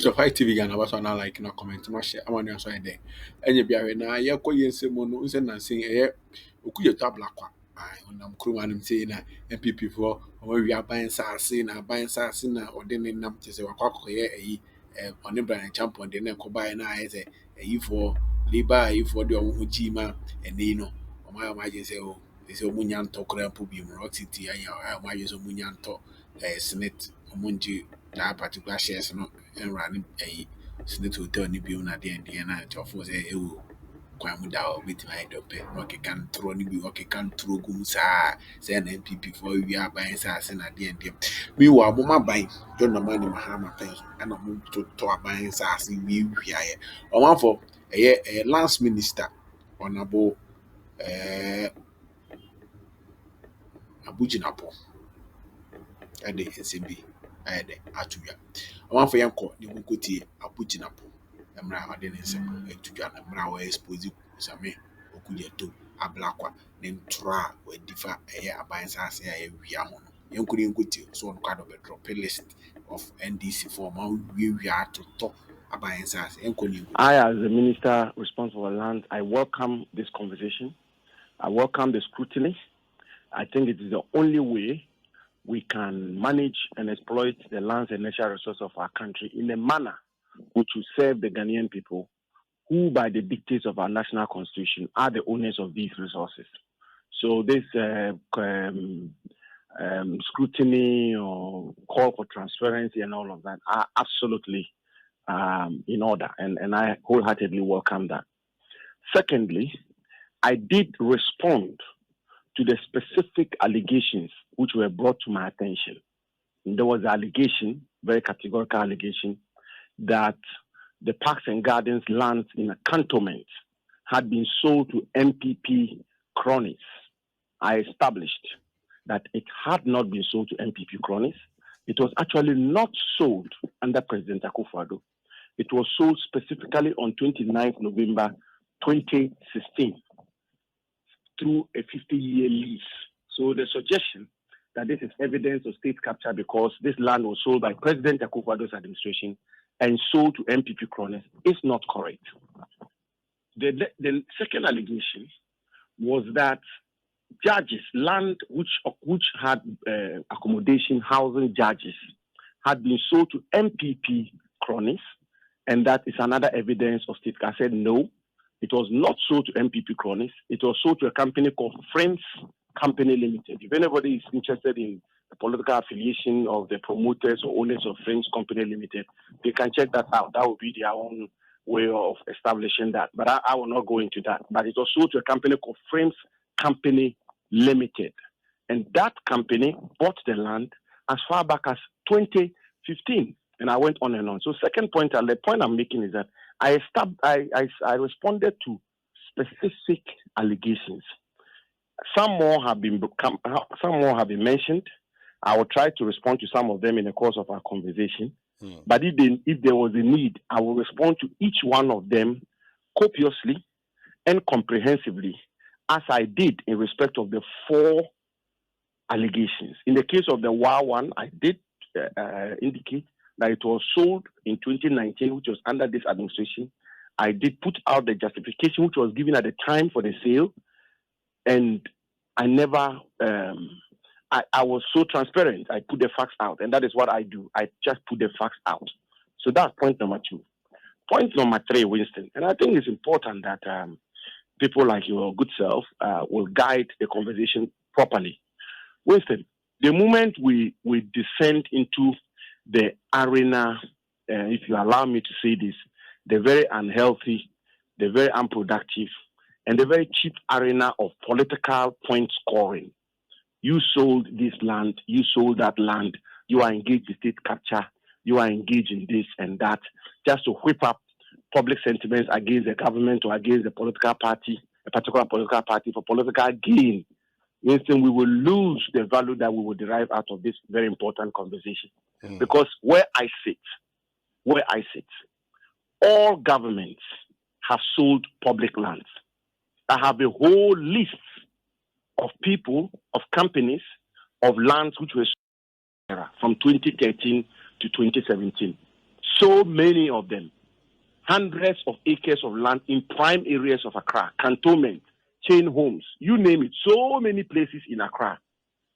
so white TV Ghana was on like no comment much I want to say there. And you be a na ya ko yense mo no nse na sin eh okuye tabla kwa. Ai onam kru anum say na MPP for o wi aban saase na ode ne nam te se wakwa koye eyi on Brian champion de na ko buy na aye say eyi for labor eyi for de o ho jima ene no o ma je say o say o munya nto kra mpo bi mu rock city ayi ma je so munya nto senate omunji that particular shares no and running a senate hotel ni bi na de na to for say e wo kwan mu da o bit my dope no ke kan tro ni bi o ke kan tro gum sa say na MPP for wi aban sa se na de mi wa mo ma ban don na mani Mahama pen and mo to aban sa se wi aye o wan for last minister honorable abujinapo ade SMB ade atuya wan for yanko ni gukoti abujinapo emra ade ne nsem atuya na mra wa expose same okuje to ablakwa ne ntra wa difa aban sa ase wia ho no yankuri nkoti so on kwado be drop list of NDC for ma wia to aban sa ase yankuri. I, as the minister responsible for land, I welcome this conversation. I welcome the scrutiny. I think it is the only way we can manage and exploit the lands and natural resources of our country in a manner which will serve the Ghanaian people, who, by the dictates of our national constitution, are the owners of these resources. So this scrutiny or call for transparency and all of that are absolutely in order, and I wholeheartedly welcome that. Secondly, I did respond to the specific allegations which were brought to my attention. There was an allegation, very categorical allegation, that the Parks and Gardens lands in a cantonment had been sold to MPP cronies. I established that it had not been sold to MPP cronies. It was actually not sold under President Akufo-Addo. It was sold specifically on 29th November 2016 through a 50-year lease. So the suggestion that this is evidence of state capture because this land was sold by President Akufo-Addo's administration and sold to MPP cronies is not correct. The second allegation was that judges, land which had accommodation, housing judges, had been sold to MPP cronies, and that is another evidence of state. I said no, it was not sold to MPP cronies. It was sold to a company called Friends Company Limited. If anybody is interested in the political affiliation of the promoters or owners of Friends Company Limited, they can check that out. That would be their own way of establishing that. But I will not go into that. But it was sold to a company called Friends Company Limited. And that company bought the land as far back as 2015. And I went on and on. So second point, the point I'm making is that I responded to specific allegations. Some more have been mentioned. I will try to respond to some of them in the course of our conversation. But if there was a need, I will respond to each one of them copiously and comprehensively, as I did in respect of the 4 allegations. In the case of the WA one, I did indicate that it was sold in 2019, which was under this administration. I did put out the justification which was given at the time for the sale, and I never, I was so transparent. I put the facts out, and that is what I do. I just put the facts out. So that's point number 2. Point number 3, Winston, and I think it's important that people like your good self will guide the conversation properly. Winston, the moment we descend into the arena, if you allow me to say this, the very unhealthy, the very unproductive, and the very cheap arena of political point scoring. You sold this land, you sold that land, you are engaged in state capture, you are engaged in this and that, just to whip up public sentiments against the government or against the political party, a particular political party for political gain. Winston, we will lose the value that we will derive out of this very important conversation. Because where I sit, all governments have sold public lands. I have a whole list of people, of companies, of lands which were sold from 2013 to 2017. So many of them, hundreds of acres of land in prime areas of Accra, cantonment, chain homes, you name it. So many places in Accra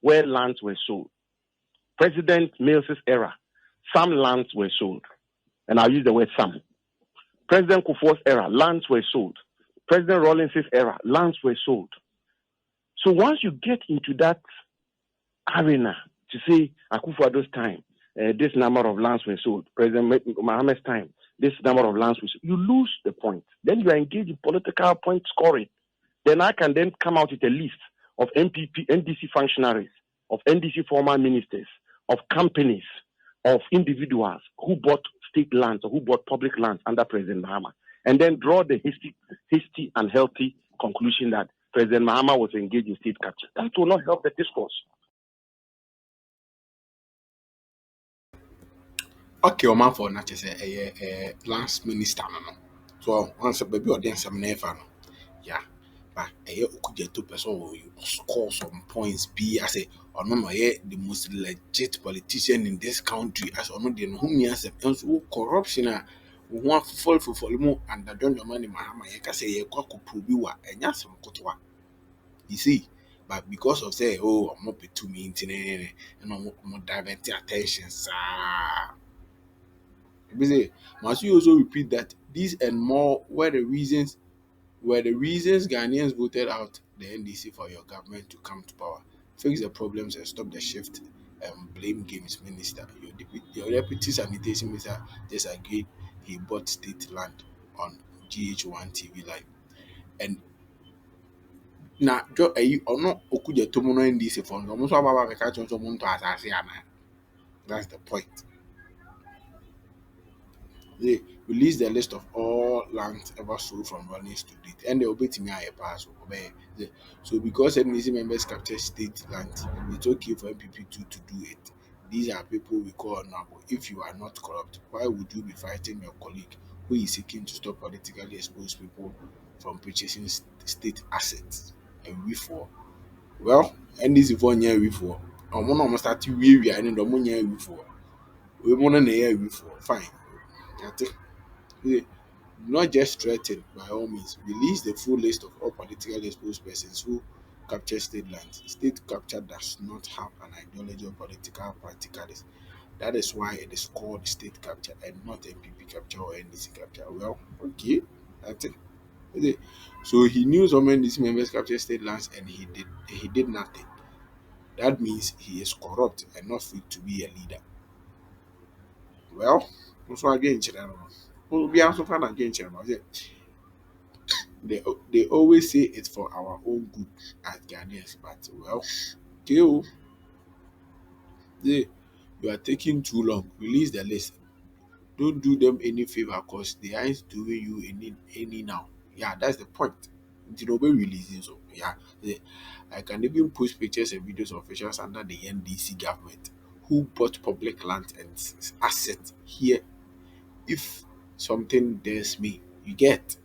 where lands were sold. President Mills's era, some lands were sold. And I'll use the word some. President Kufuor's era, lands were sold. President Rawlings's era, lands were sold. So once you get into that arena to say Akufo-Addo's time, this number of lands were sold. President Mahama's time, this number of lands were sold. You lose the point. Then you are engaged in political point scoring. Then I can then come out with a list of MPP, NDC functionaries, of NDC former ministers, of companies, of individuals who bought state lands or who bought public lands under President Mahama, and then draw the hasty and healthy conclusion that President Mahama was engaged in state capture. That will not help the discourse. Okay, o man for na kyerɛ sɛ last minister no no. So once baby ɔde nsɛm na ɛfa no. Yeah. But Okudzeto person will score some points be as a or no the most legit politician in this country as or no the whom he has a corruption one fall for more and the don't money Mahama yeka say ye kwa kuprobi wa enya sem kotwa. You see, but because of say I'm not be too me internet and I'm more divert attention sir. You say must you also repeat that these and more were the reasons Ghanaians voted out the NDC for your government to come to power. Fix the problems and stop the shift and blame games minister. Your deputy sanitation minister disagreed. He bought state land on GH1 TV Live. And now, or no, Okuja Tomono NDC funds. Almost about the catch on someone to Asasiana. That's the point. They release the list of all lands ever sold from Rawlings to date, and they obey me a pass. So because NDC members capture state land, it's okay for MPP to do it. These are people we call honorable. If you are not corrupt, why would you be fighting your colleague who is seeking to stop politically exposed people from purchasing state assets? And we for well, NDC for near we for. I'm gonna start to weary and the money we for. We want to hear we for fine. That's it. Yeah, not just threaten, by all means, release the full list of all politically exposed persons who capture state lands. State capture does not have an ideology or political practicalities. That is why it is called state capture and not MPP capture or NDC capture. Well, okay, that's it. Okay. So he knew some NDC members captured state lands and he did nothing. That means he is corrupt and not fit to be a leader. Well, also again, we'll be also find again, they always say it's for our own good as Ghanaians, but well, okay, they, you are taking too long. Release the list. Don't do them any favor because they aren't doing you any now. Yeah, that's the point. Did nobody releasing so yeah. I can even post pictures and videos of officials under the NDC government who bought public land and assets here. If something dares me, you get.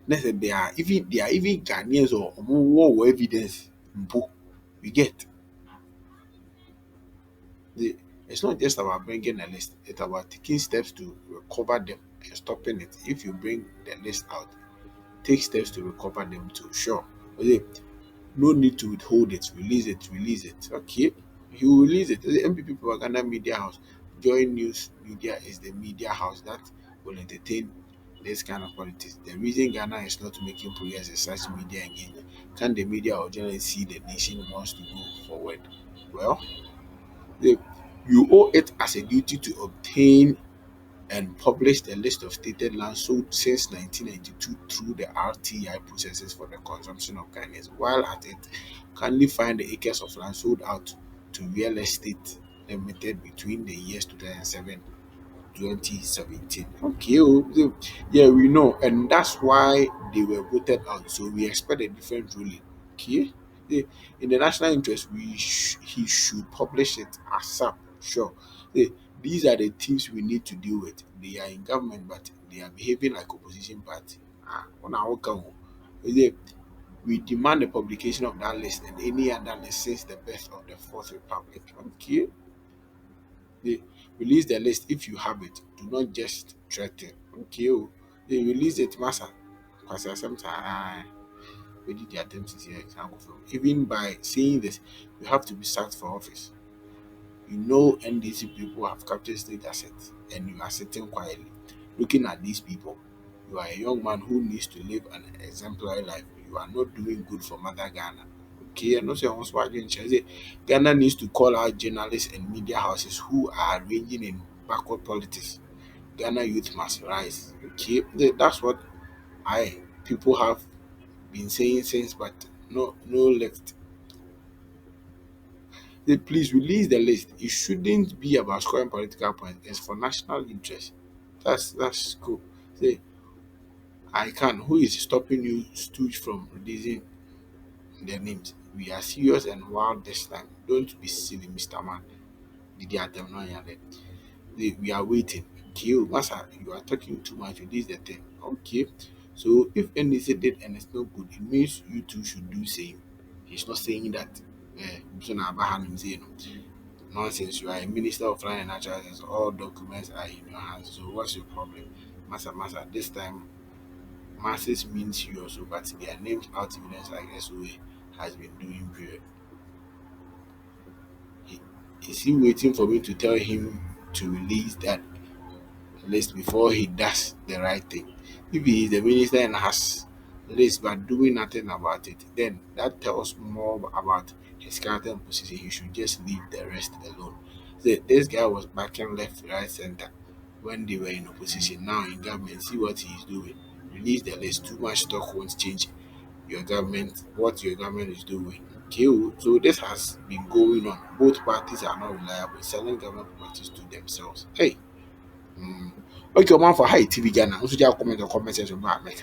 Listen, they are even Ghanaians or more evidence book we get. The, it's not just about bringing a list, it's about taking steps to recover them and stopping it. If you bring the list out, take steps to recover them too. Sure. Okay, no need to withhold it, release it. Okay. You release it. The MPP Propaganda Media House, Joy News Media is the media house that will entertain this kind of politics. The reason Ghana is not making progress in such media engagement, can the media or journalists see the nation wants to go forward? Well, the, you owe it as a duty to obtain and publish the list of stated lands sold since 1992 through the RTI processes for the consumption of Ghanaians. While at it, kindly find the acres of land sold out to real estate limited between the years 2007 2017. Okay, yeah, we know, and that's why they were voted out. So we expect a different ruling. Okay, Eh, in the national interest, he should publish it ASAP. Sure. These are the teams we need to deal with. They are in government, but they are behaving like opposition party. On our account, we demand the publication of that list and any other list since the birth of the Fourth Republic. Okay. They, Release the list if you have it. Do not just threaten. Okay, oh, they release it, massa. Because sometimes we did the attempt to see example from. Even by saying this, you have to be sacked for office. You know NDC people have captured state assets and you are sitting quietly looking at these people. You are a young man who needs to live an exemplary life. You are not doing good for Mother Ghana. Okay, and also once again, Ghana needs to call out journalists and media houses who are arranging in backward politics. Ghana youth must rise. Okay, that's what I people have been saying since, but no left. Please release the list. It shouldn't be about scoring political points. It's for national interest. That's cool. Say I can. Who is stopping you, Stooge, from releasing their names? We are serious and wild this time. Don't be silly, Mr. Man. Did you attempt no yet? We are waiting. Kill, Master, you are talking too much. Release the thing. Okay. So if NDC did and it's not good, it means you two should do same. He's not saying that. So now Abraham is saying nonsense. You are a minister of land and natural resources. All documents are in your hands. So what's your problem? Master, this time masses means you also, but their names out evidence like SOA has been doing period. He- Is he waiting for me to tell him to release that list before he does the right thing? If he is the minister and has list but doing nothing about it, then that tells more about his character and position. He should just leave the rest alone. This guy was backing left, right, center when they were in opposition. Now in government, see what he is doing. Release the list. Too much talk won't change your government, what your government is doing. Okay, oh, so this has been going on. Both parties are not reliable, selling government properties to themselves. Hey, okay, man for high TV Ghana. Also, just comment or comment section about make